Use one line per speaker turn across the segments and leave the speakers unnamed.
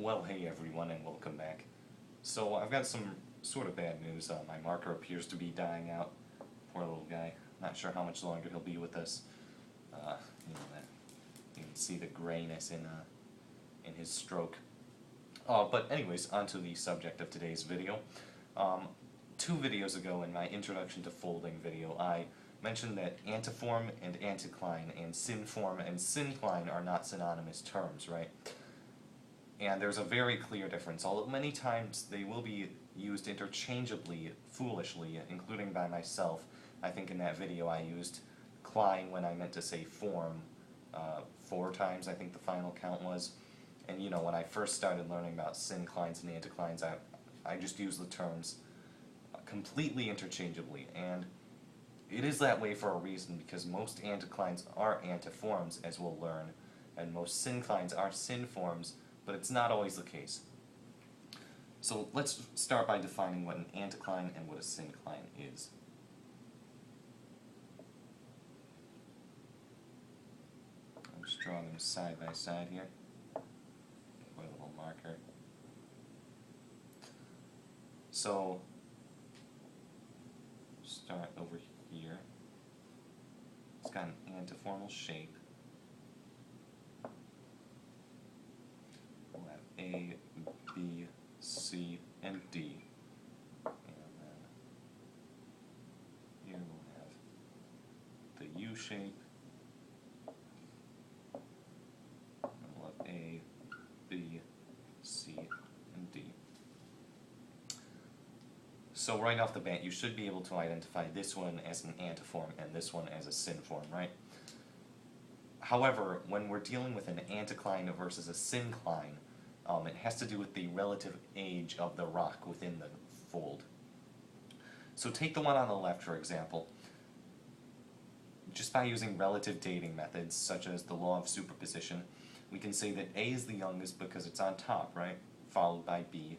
Well, hey everyone, and welcome back. So I've got some sort of bad news. My marker appears to be dying out. Poor little guy. Not sure how much longer he'll be with us. That you can see the grayness in his stroke. But anyways, on to the subject of today's video. 2 videos ago in my introduction to folding video, I mentioned that antiform and anticline and synform and syncline are not synonymous terms, right? And there's a very clear difference, although many times they will be used interchangeably, foolishly, including by myself. I think in that video I used cline when I meant to say form 4 times, I think the final count was. And when I first started learning about synclines and anticlines, I just used the terms completely interchangeably. And it is that way for a reason, because most anticlines are antiforms, as we'll learn, and most synclines are synforms, but it's not always the case. So let's start by defining what an anticline and what a syncline is. I'll just draw them side by side here with a little marker. So start over here. It's got an antiformal shape. We'll have A, B, C, and D. And then here we'll have the U shape. And we'll have A, B, C, and D. So right off the bat, you should be able to identify this one as an antiform and this one as a synform, right? However, when we're dealing with an anticline versus a syncline, it has to do with the relative age of the rock within the fold. So take the one on the left, for example. Just by using relative dating methods, such as the law of superposition, we can say that A is the youngest because it's on top, right? Followed by B,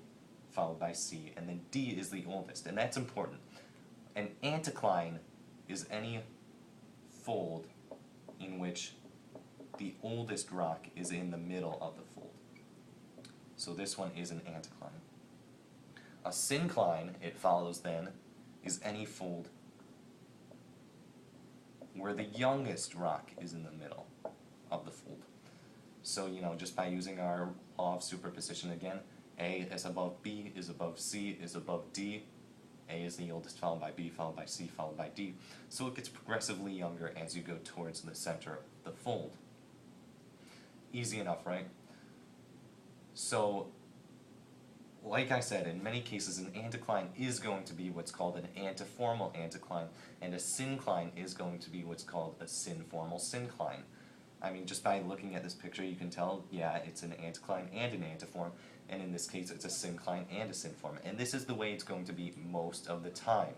followed by C, and then D is the oldest, and that's important. An anticline is any fold in which the oldest rock is in the middle of the fold. So this one is an anticline. A syncline, it follows then, is any fold where the youngest rock is in the middle of the fold. So, just by using our law of superposition again, A is above B, is above C, is above D. A is the oldest, followed by B, followed by C, followed by D. So it gets progressively younger as you go towards the center of the fold. Easy enough, right? So, like I said, in many cases an anticline is going to be what's called an antiformal anticline, and a syncline is going to be what's called a synformal syncline. I mean, just by looking at this picture you can tell, yeah, it's an anticline and an antiform, and in this case it's a syncline and a synform. And this is the way it's going to be most of the time.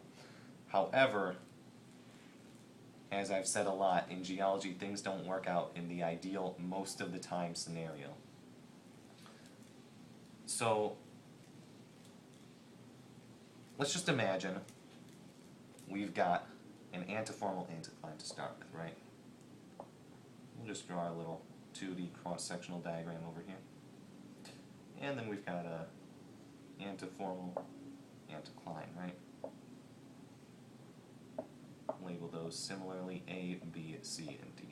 However, as I've said a lot, in geology things don't work out in the ideal most of the time scenario. So, let's just imagine we've got an antiformal anticline to start with, right? We'll just draw a little 2D cross-sectional diagram over here. And then we've got a antiformal anticline, right? Label those similarly A, B, C, and D.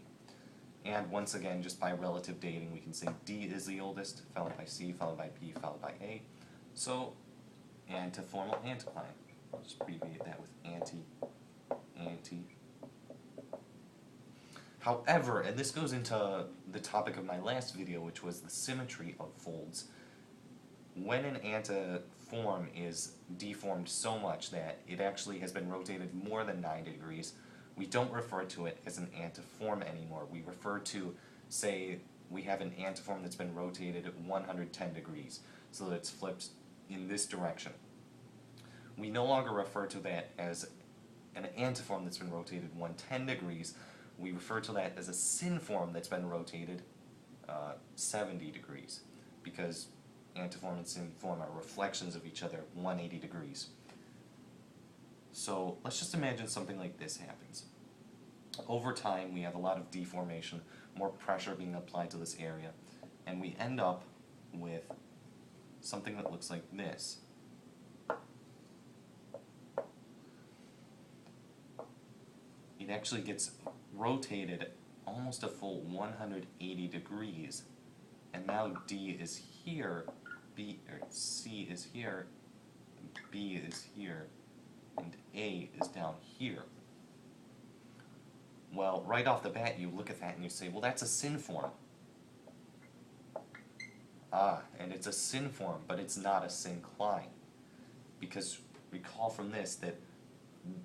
And once again, just by relative dating, we can say D is the oldest, followed by C, followed by B, followed by A. So, antiformal anticline. I'll just abbreviate that with anti. However, and this goes into the topic of my last video, which was the symmetry of folds. When an antiform is deformed so much that it actually has been rotated more than 90 degrees, we don't refer to it as an antiform anymore. We refer to, say, we have an antiform that's been rotated at 110 degrees, so that it's flipped in this direction. We no longer refer to that as an antiform that's been rotated 110 degrees. We refer to that as a synform that's been rotated 70 degrees, because antiform and synform are reflections of each other 180 degrees. So let's just imagine something like this happens. Over time we have a lot of deformation, more pressure being applied to this area, and we end up with something that looks like this. It actually gets rotated almost a full 180 degrees, and now D is here, C is here, B is here, and A is down here. Well, right off the bat you look at that and you say, well, that's a synform. Ah, and it's a synform, but it's not a syncline. Because recall from this that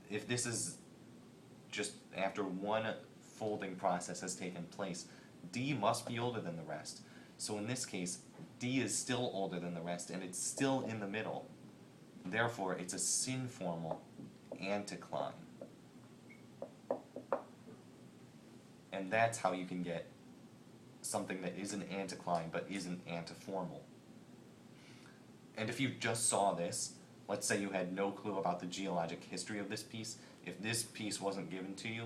if this is just after one folding process has taken place, D must be older than the rest. So in this case, D is still older than the rest, and it's still in the middle. Therefore, it's a synformal anticline. And that's how you can get something that is an anticline but isn't antiformal. And if you just saw this, let's say you had no clue about the geologic history of this piece, if this piece wasn't given to you,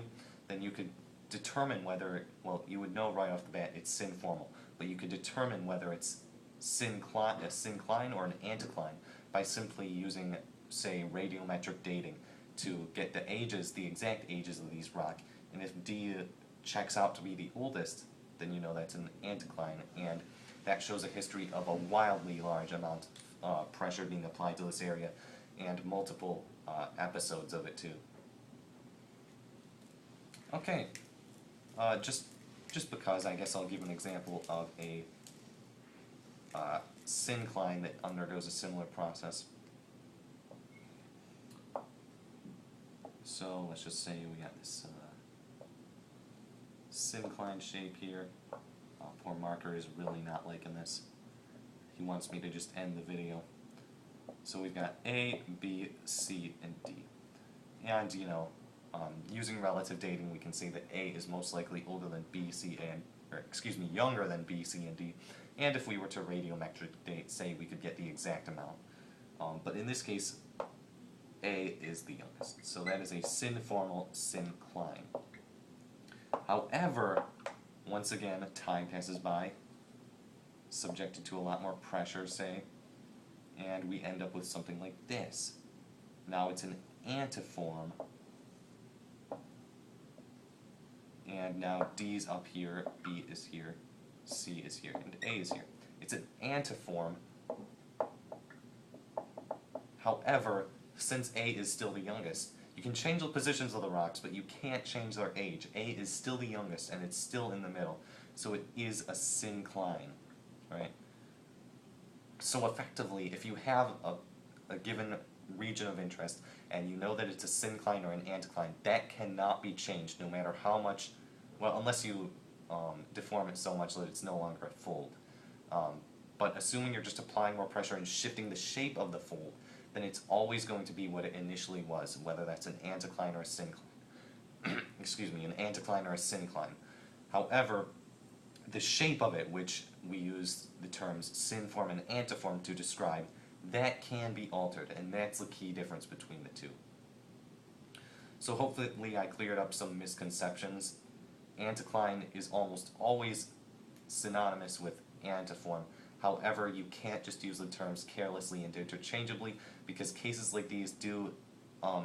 then you could determine whether, well, you would know right off the bat it's synformal, but you could determine whether it's a syncline or an anticline by simply using, say, radiometric dating to get the ages, the exact ages of these rock. And if D checks out to be the oldest, then you know that's an anticline, and that shows a history of a wildly large amount of pressure being applied to this area, and multiple episodes of it too. Okay, just because, I guess I'll give an example of a syncline that undergoes a similar process. So let's just say we got this syncline shape here. Poor Marker is really not liking this. He wants me to just end the video. So we've got A, B, C, and D. And, you know, using relative dating, we can say that A is most likely older than B, C, and, or excuse me, younger than B, C, and D. And if we were to radiometric date, say, we could get the exact amount. But in this case, A is the youngest. So that is a synformal syncline. However, once again, time passes by, subjected to a lot more pressure, say, and we end up with something like this. Now it's an antiform, and now D's up here, B is here, C is here, and A is here. It's an antiform. However, since A is still the youngest, you can change the positions of the rocks, but you can't change their age. A is still the youngest, and it's still in the middle, so it is a syncline, right? So effectively, if you have a given region of interest, and you know that it's a syncline or an anticline, that cannot be changed no matter how much, well, unless you deform it so much that it's no longer a fold. But assuming you're just applying more pressure and shifting the shape of the fold, then it's always going to be what it initially was, whether that's an anticline or a syncline. Excuse me, an anticline or a syncline. However, the shape of it, which we use the terms synform and antiform to describe, that can be altered, and that's the key difference between the two. So hopefully I cleared up some misconceptions. Anticline is almost always synonymous with antiform. However, you can't just use the terms carelessly and interchangeably, because cases like these do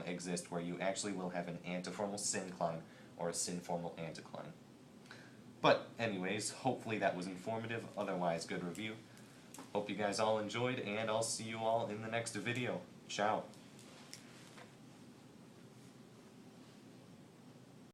exist where you actually will have an antiformal syncline or a synformal anticline. But anyways, hopefully that was informative, otherwise good review. Hope you guys all enjoyed, and I'll see you all in the next video. Ciao.